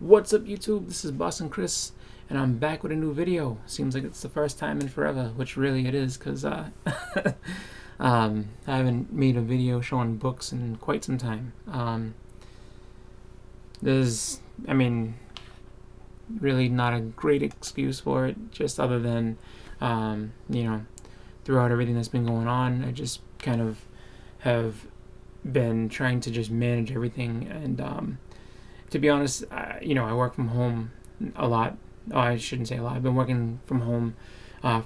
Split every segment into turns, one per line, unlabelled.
What's up, YouTube? This is Boston Chris, and I'm back with a new video. Seems like it's the first time in forever, which really it is, because I haven't made a video showing books in quite some time. I mean, really not a great excuse for it, just other than, throughout everything that's been going on, I just kind of have been trying to just manage everything, and to be honest, I work from home a lot. Oh, I shouldn't say a lot. I've been working from home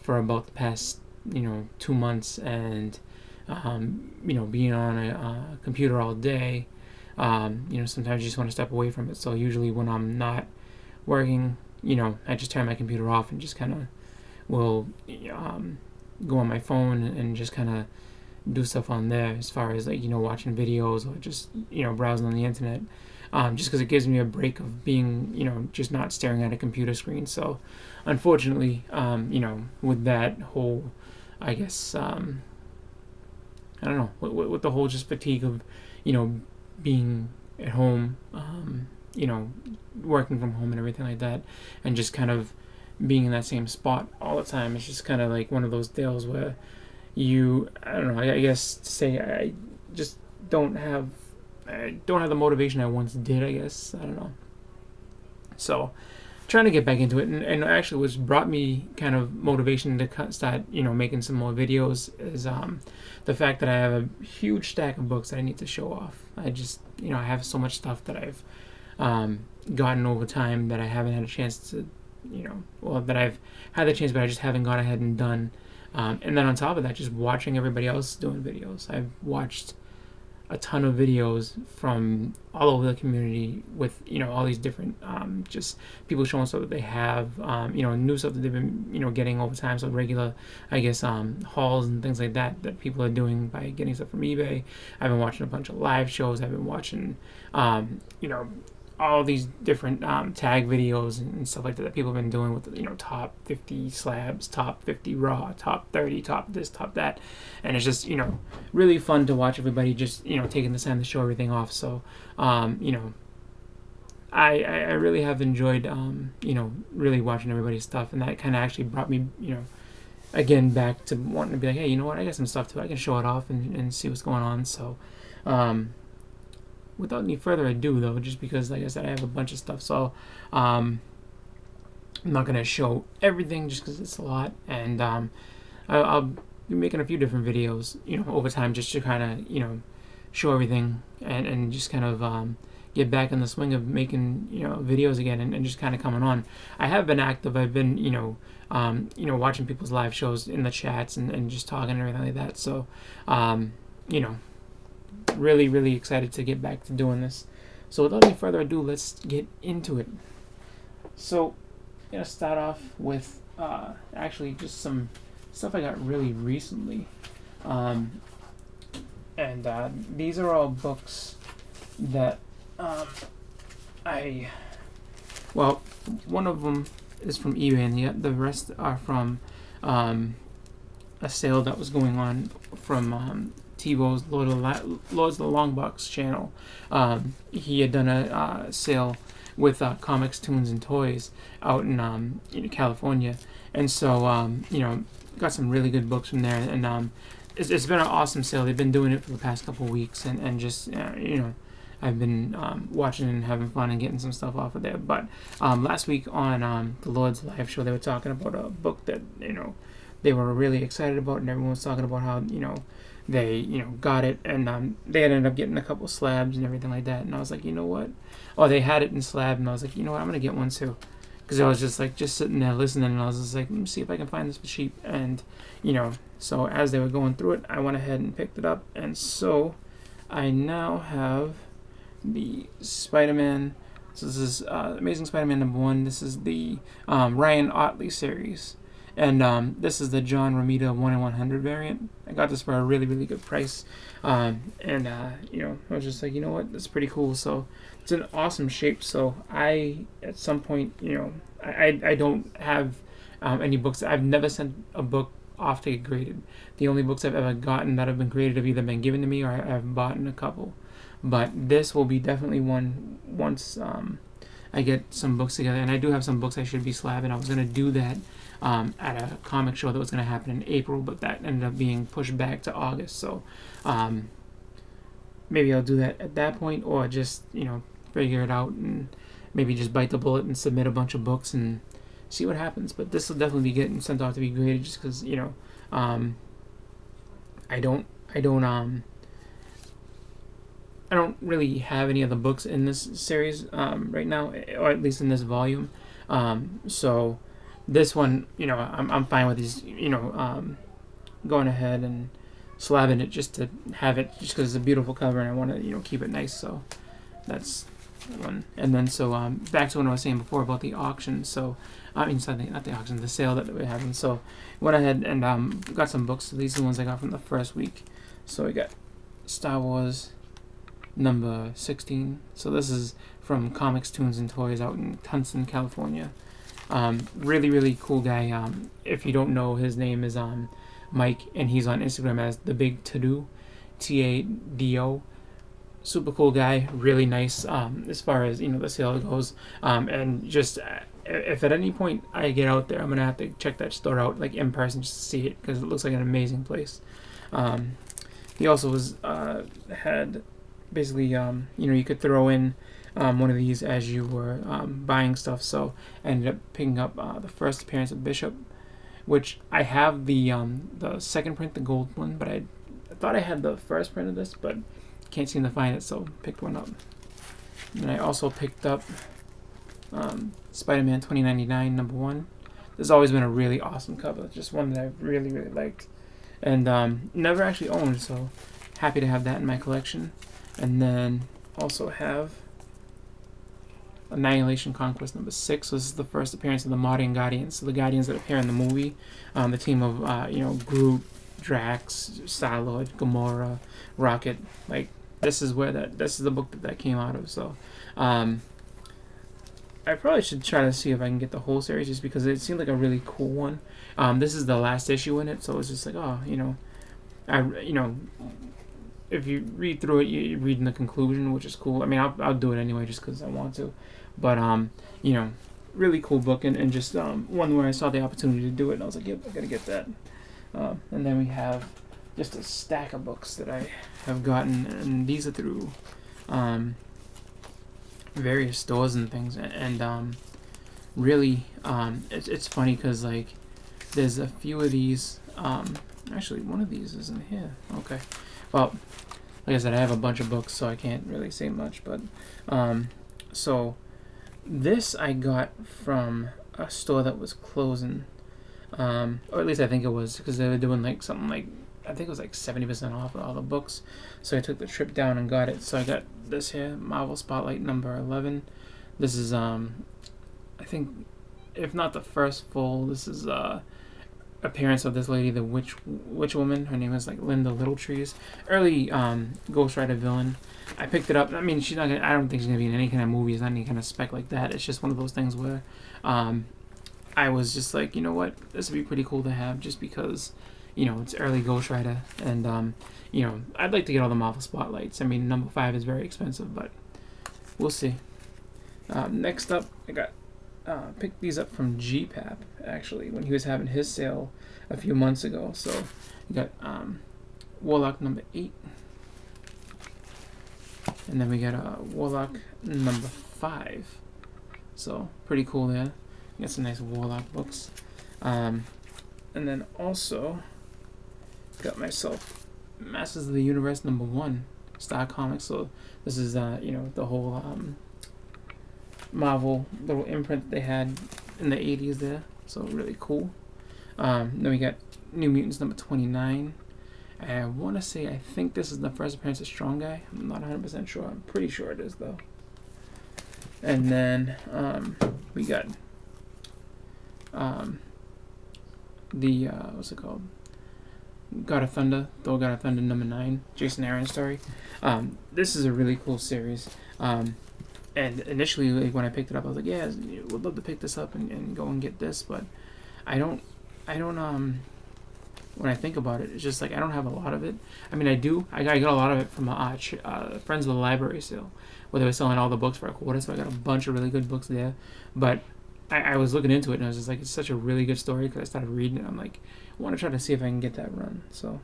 for about the past 2 months, and being on a computer all day, sometimes you just want to step away from it. So usually when I'm not working, I just turn my computer off and just kind of will go on my phone and just kind of do stuff on there, as far as watching videos or just browsing on the internet, just because it gives me a break of being just not staring at a computer screen. So unfortunately, with that whole, I guess, I don't know, with the whole just fatigue of being at home, working from home and everything like that, and just kind of being in that same spot all the time, it's just kind of like one of those deals where I don't know, I guess to say I just don't have the motivation I once did, I guess. I don't know. So trying to get back into it, and actually what's brought me kind of motivation to start making some more videos is the fact that I have a huge stack of books that I need to show off. I just I have so much stuff that I've gotten over time that I haven't had a chance to that I've had the chance, but I just haven't gone ahead and done. And then on top of that, just watching everybody else doing videos. I've watched a ton of videos from all over the community with all these different just people showing stuff that they have, new stuff that they've been getting over time. So regular, I guess, hauls and things like that that people are doing by getting stuff from eBay. I've been watching a bunch of live shows. I've been watching all these different tag videos and stuff like that people have been doing with top 50 slabs, top 50 raw, top 30, top this, top that, and it's just really fun to watch everybody just taking the time to show everything off. So I really have enjoyed really watching everybody's stuff, and that kind of actually brought me again back to wanting to be like, hey, you know what, I got some stuff too, I can show it off and see what's going on. So without any further ado, though, just because, like I said, I have a bunch of stuff, so I'm not going to show everything just because it's a lot, and I'll be making a few different videos, over time, just to kind of, show everything and just kind of get back in the swing of making, videos again, and just kind of coming on. I have been active. I've been, watching people's live shows in the chats and just talking and everything like that, so, really excited to get back to doing this. So without any further ado, let's get into it. So I'm gonna start off with actually just some stuff I got really recently, and these are all books that one of them is from eBay, and the rest are from a sale that was going on from TiVo's Lords of the Longbox channel. He had done a sale with comics, tunes, and toys out in California, and so got some really good books from there, and it's been an awesome sale. They've been doing it for the past couple of weeks, and just I've been watching and having fun and getting some stuff off of there. But last week on the Lord's live show, they were talking about a book that they were really excited about, and everyone was talking about how they got it, and they had ended up getting a couple slabs and everything like that. And I was like, you know what? Oh, they had it in slab, and I was like, you know what? I'm gonna get one too, because I was just sitting there listening, and I was just like, let me see if I can find this for cheap. And so as they were going through it, I went ahead and picked it up, and so I now have the Spider-Man. So this is Amazing Spider-Man #1. This is the Ryan Ottley series. And this is the John Romita 1/100 variant. I got this for a really good price. I was just like, you know what, that's pretty cool. So it's an awesome shape. So at some point, I don't have any books. I've never sent a book off to get graded. The only books I've ever gotten that have been graded have either been given to me or I've bought in a couple. But this will be definitely one once I get some books together, and I do have some books I should be slabbing. I was gonna do that at a comic show that was gonna happen in April, but that ended up being pushed back to August. So maybe I'll do that at that point, or just figure it out and maybe just bite the bullet and submit a bunch of books and see what happens. But this will definitely be getting sent off to be graded, just because I don't really have any of the books in this series right now, or at least in this volume. So this one, I'm fine with these, going ahead and slabbing it just to have it, just because it's a beautiful cover and I want to, keep it nice. So that's one. And then back to what I was saying before about the auction. So I mean, something, not the auction, the sale that we're having. So went ahead and got some books. So these are the ones I got from the first week. So we got Star Wars number 16. So this is from Comics, Tunes, and Toys out in Tucson, California. Really, really cool guy. If you don't know, his name is Mike, and he's on Instagram as The Big To-Do, Tado. Super cool guy, really nice as far as the sale goes. And just if at any point I get out there, I'm gonna have to check that store out like in person just to see it, because it looks like an amazing place. He also had basically you could throw in one of these as you were buying stuff. So I ended up picking up the first appearance of Bishop, which I have the second print, the gold one, but I thought I had the first print of this, but can't seem to find it, so picked one up. And I also picked up Spider-Man 2099 number 1. This has always been a really awesome cover, just one that I really, really liked, and never actually owned, so happy to have that in my collection. And then also have Annihilation Conquest number 6. So this is the first appearance of the Modern Guardians. So the Guardians that appear in the movie, the team of Groot, Drax, Star-Lord, Gamora, Rocket. Like this is the book that came out of. So I probably should try to see if I can get the whole series, just because it seemed like a really cool one. This is the last issue in it, so it's just like, if you read through it, you're reading the conclusion, which is cool. I mean, I'll do it anyway just because I want to. But, really cool book, and just one where I saw the opportunity to do it, and I was like, yep, I gotta get that. And then we have just a stack of books that I have gotten, and these are through various stores and things. And really, it's funny because, like, there's a few of these. Actually, one of these isn't here. Okay. Well, like I said, I have a bunch of books, so I can't really say much. But so this I got from a store that was closing, or at least I think it was, because they were doing like something like, I think it was like 70% off of all the books. So I took the trip down and got it. So I got this here, Marvel Spotlight number 11. This is I think, if not the first full, this is appearance of this lady, the witch woman. Her name is like Linda Littletrees, early Ghost Rider villain. I picked it up. I mean, she's not gonna, I don't think she's gonna be in any kind of movies, not any kind of spec like that. It's just one of those things where I was just like, you know what, this would be pretty cool to have, just because it's early Ghost Rider, and I'd like to get all the Marvel Spotlights. I mean, number 5 is very expensive, but we'll see. Next up, I got picked these up from GPAP, actually, when he was having his sale a few months ago. So we got Warlock number 8, and then we got Warlock number 5. So pretty cool there. Got some nice Warlock books. And then also got myself Masters of the Universe number 1, Star Comics. So this is the whole Marvel little imprint they had in the 80s there. So really cool. Then we got New Mutants number 29. I want to say, I think this is the first appearance of Strong Guy. I'm not 100% sure. I'm pretty sure it is, though. And then we got the what's it called? God of Thunder, Thor God of Thunder number 9, Jason Aaron's story. This is a really cool series. And initially, like, when I picked it up, I was like, yeah, would love to pick this up and go and get this, but I don't when I think about it, it's just like I don't have a lot of it. I mean, I do. I got a lot of it from friends of the library sale, where they were selling all the books for a quarter. So I got a bunch of really good books there. But I was looking into it and I was just like, it's such a really good story because I started reading it. I'm like, I want to try to see if I can get that run. So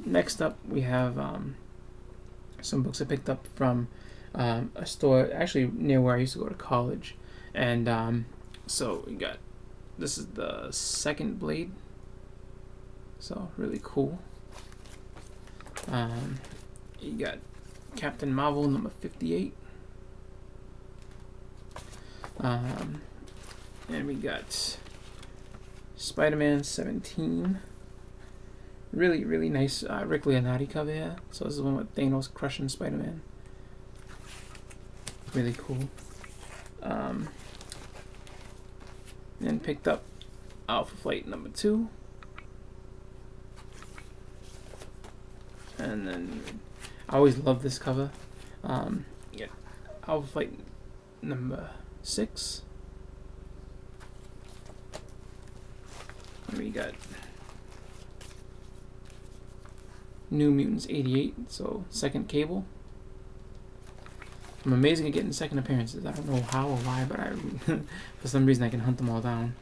next up, we have some books I picked up from a store actually near where I used to go to college, and so we got, this is the Second Blade. So really cool. You got Captain Marvel number 58. And we got Spider-Man 17. Really nice Rick Leonardi cover here. So this is one with Thanos crushing Spider-Man. Really cool. And picked up Alpha Flight number 2. And then I always love this cover. Yeah, Alpha Flight number 6. And we got New Mutants 88, so second Cable. I'm amazing at getting second appearances. I don't know how or why, but for some reason I can hunt them all down.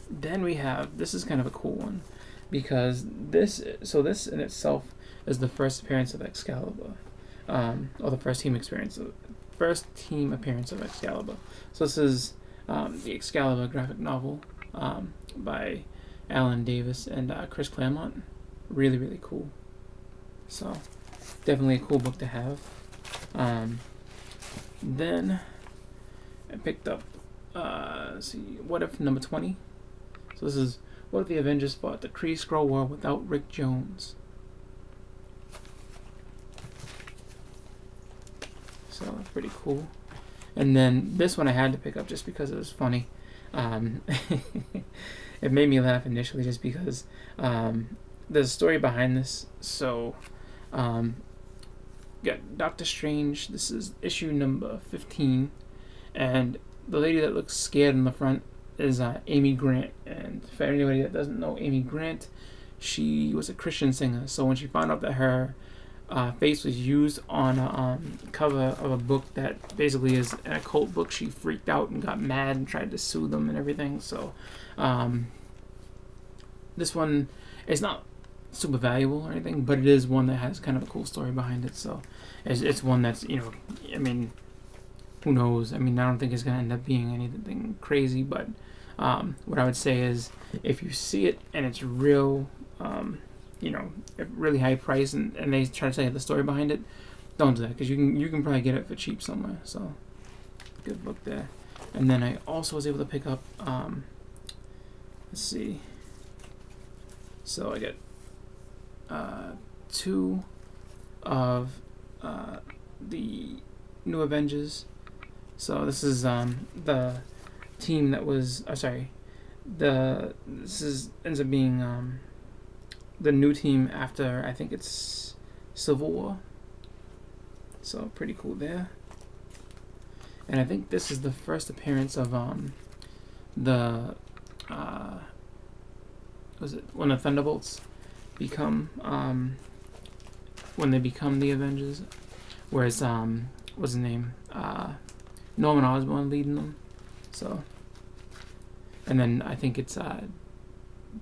Then we have, this is kind of a cool one, because this in itself is the first appearance of Excalibur, or the first team appearance of Excalibur. So this is the Excalibur graphic novel by Alan Davis and Chris Claremont. Really cool. So definitely a cool book to have. Then I picked up What If number 20. So this is what if the Avengers fought the Kree Skrull War without Rick Jones. So that's pretty cool. And then this one I had to pick up just because it was funny. It made me laugh initially just because there's a story behind this. So got Doctor Strange. This is issue number 15, and the lady that looks scared in the front is Amy Grant. And for anybody that doesn't know Amy Grant, she was a Christian singer. So when she found out that her face was used on a cover of a book that basically is an occult book, she freaked out and got mad and tried to sue them and everything. So this one is not super valuable or anything, but it is one that has kind of a cool story behind it. So it's one that's, I mean, who knows? I mean, I don't think it's going to end up being anything crazy, but what I would say is if you see it and it's real, really high price and they try to tell you the story behind it, don't do that, because you can probably get it for cheap somewhere. So good book there. And then I also was able to pick up, let's see. So I got 2 of the New Avengers. So this is the team that was ends up being the new team after, I think it's Civil War. So pretty cool there. And I think this is the first appearance of the when the Thunderbolts become when they become the Avengers, whereas what's his name, Norman Osborn leading them. So, and then I think it's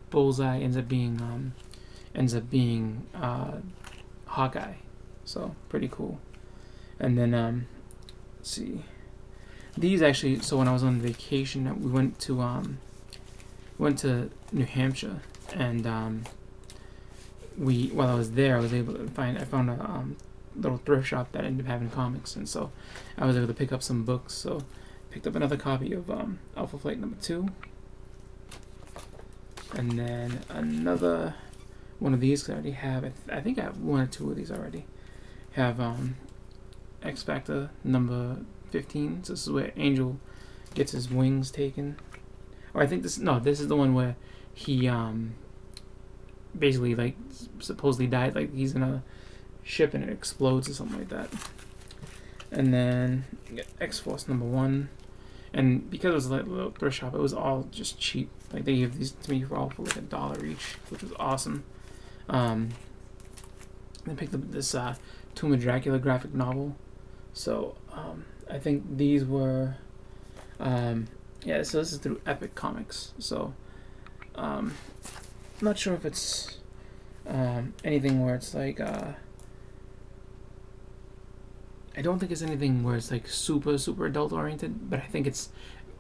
Bullseye ends up being Hawkeye. So pretty cool. And then let's see, these actually, so when I was on vacation, we went to New Hampshire, and while I was there, I was able to I found a little thrift shop that ended up having comics, and so I was able to pick up some books. So picked up another copy of Alpha Flight number 2, and then another one of these, 'cause I already have, I think I have 1 or 2 of these already. Have X Factor number 15. So this is where Angel gets his wings taken. Or I think this is the one where he basically like supposedly died, like he's in a ship and it explodes or something like that. And then you get X-Force number 1, And because it was like a little thrift shop, it was all just cheap. Like they gave these to me for all for like $1 each, which was awesome. I picked up this Tomb of Dracula graphic novel. So I think these were, yeah. So this is through Epic Comics. So I'm not sure if it's anything where it's like I don't think it's anything where it's like super adult oriented, but I think it's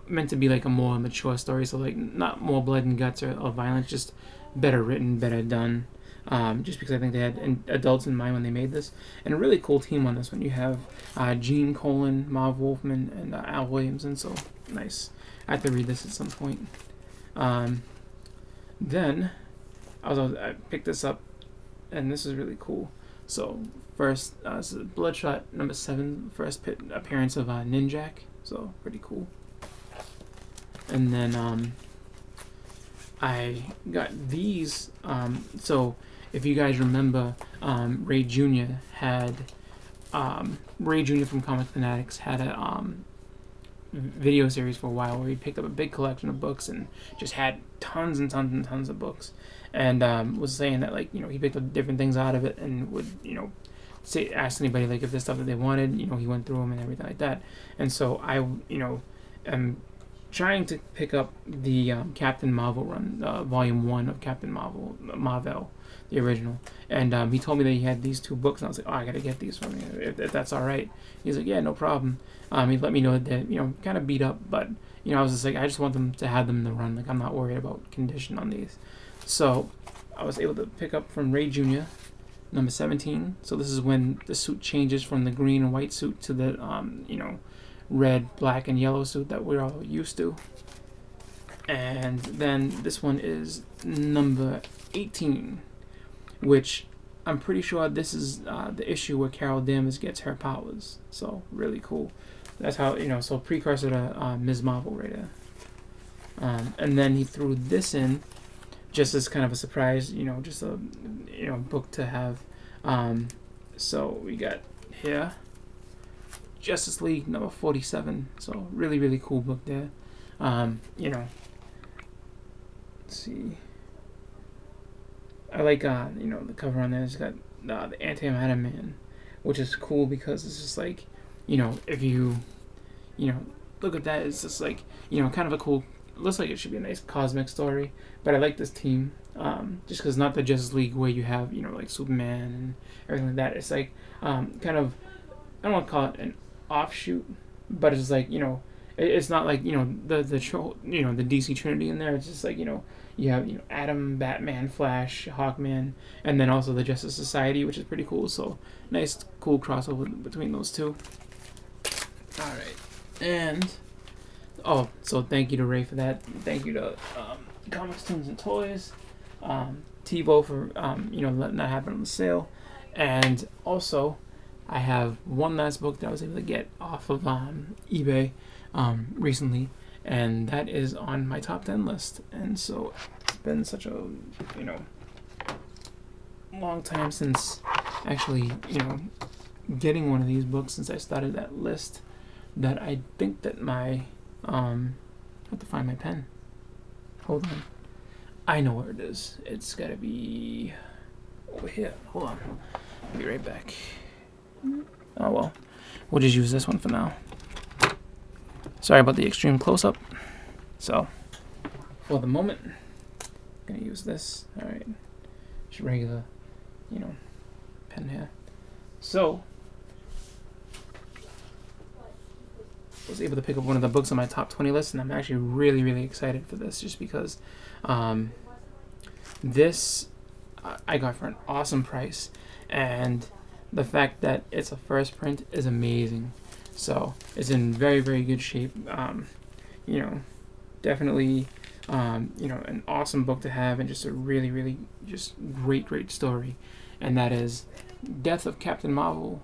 meant to be like a more mature story. So like not more blood and guts or violence, just better written, better done. Just because I think they had adults in mind when they made this, and a really cool team on this one. You have Gene Colan, Marv Wolfman, and Al Williamson. So nice. I have to read this at some point. Then I picked this up, and this is really cool. So first, this is Bloodshot #7, first appearance of Ninjak. So pretty cool. And then I got these. So if you guys remember, Ray Jr. had Ray Jr. from Comic Fanatics had a video series for a while where he picked up a big collection of books and just had tons and tons and tons of books, and was saying that like he picked up different things out of it and would ask anybody like if there's stuff that they wanted. He went through them and everything like that. And so I am trying to pick up the Captain Marvel run, Volume 1 of Captain Marvel, the original. And he told me that he had these 2 books, and I was like, oh, I gotta get these from you if that's all right. He's like, yeah, no problem. He let me know that they're kind of beat up, but I was just like, I just want them to have them in the run. Like I'm not worried about condition on these. So I was able to pick up from Ray Jr. #17. So this is when the suit changes from the green and white suit to the red, black, and yellow suit that we're all used to. And then this one is #18, which I'm pretty sure this is the issue where Carol Danvers gets her powers. So really cool. That's how so precursor to Ms. Marvel right there. And then he threw this in just as kind of a surprise, just a book to have. So we got here Justice League #47. So really cool book there. Let's see. I like the cover on there. It's got the Antimatter Man, which is cool because it's just like if you look at that, it's just like kind of a cool. Looks like it should be a nice cosmic story, but I like this team just because not the Justice League where you have like Superman and everything like that. It's like kind of, I don't want to call it an offshoot, but it's like it's not like the DC Trinity in there. It's just like you have Atom, Batman, Flash, Hawkman, and then also the Justice Society, which is pretty cool. So nice, cool crossover between those two. All right, and so thank you to Ray for that. Thank you to Comics, Tunes, and Toys, TiVo for letting that happen on the sale, and also I have one last book that I was able to get off of eBay recently, and that is on my top 10 list. And so it's been such a long time since actually getting one of these books since I started that list that I think that my I have to find my pen. Hold on. I know where it is. It's gotta be over here. Hold on. I'll be right back. Oh well. We'll just use this one for now. Sorry about the extreme close-up. So, for the moment, I'm gonna use this. Alright. Just regular, pen here. So, I was able to pick up one of the books on my top 20 list, and I'm actually really excited for this just because this I got for an awesome price, and the fact that it's a first print is amazing. So it's in very good shape. Definitely an awesome book to have, and just a really just great story, and that is Death of Captain Marvel.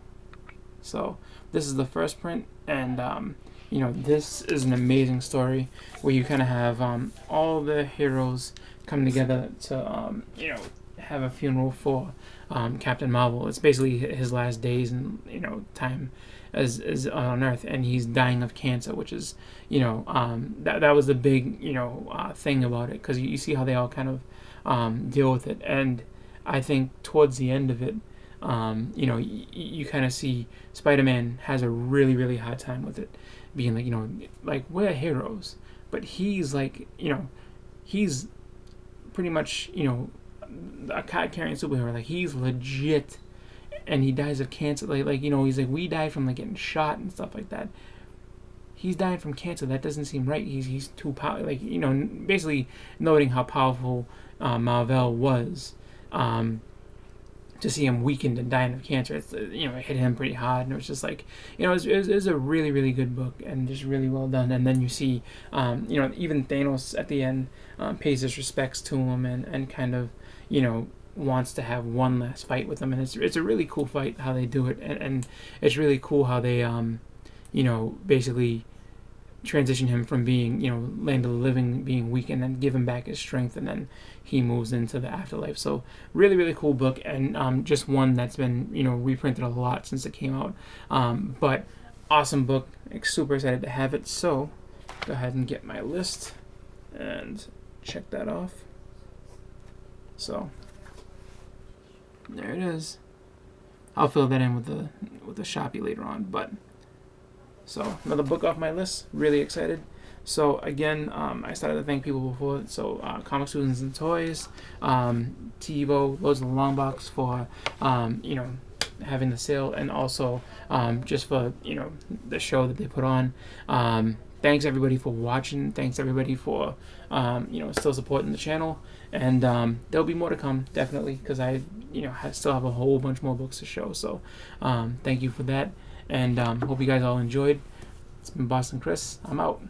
So this is the first print, and this is an amazing story where you kind of have all the heroes come together to have a funeral for Captain Marvel. It's basically his last days and time as on Earth, and he's dying of cancer, which is that was the big thing about it, because you see how they all kind of deal with it. And I think towards the end of it, you kind of see Spider-Man has a really, really hard time with it, being like we're heroes, but he's like he's pretty much a card carrying superhero. Like, he's legit, and he dies of cancer. He's like, we died from getting shot and stuff like that. He's dying from cancer. That doesn't seem right. He's too powerful. Basically noting how powerful Marvel was. To see him weakened and dying of cancer, it's it hit him pretty hard, and it was just like it was a really, really good book, and just really well done. And then you see even Thanos at the end pays his respects to him, and kind of wants to have one last fight with him, and it's a really cool fight how they do it, and it's really cool how they basically transition him from being land of the living, being weak, and then give him back his strength, and then he moves into the afterlife. So really, really cool book, and just one that's been reprinted a lot since it came out, but awesome book. Super excited to have it. So go ahead and get my list and check that off. So there it is. I'll fill that in with the Shopee later on, but so another book off my list. Really excited. So again, I started to thank people before. So Comic Students and Toys, TiVo, Loads of the Long Box for having the sale, and also just for the show that they put on. Thanks everybody for watching. Thanks everybody for still supporting the channel, and there'll be more to come, definitely, because I still have a whole bunch more books to show. So thank you for that, and hope you guys all enjoyed. It's been Boston Chris. I'm out.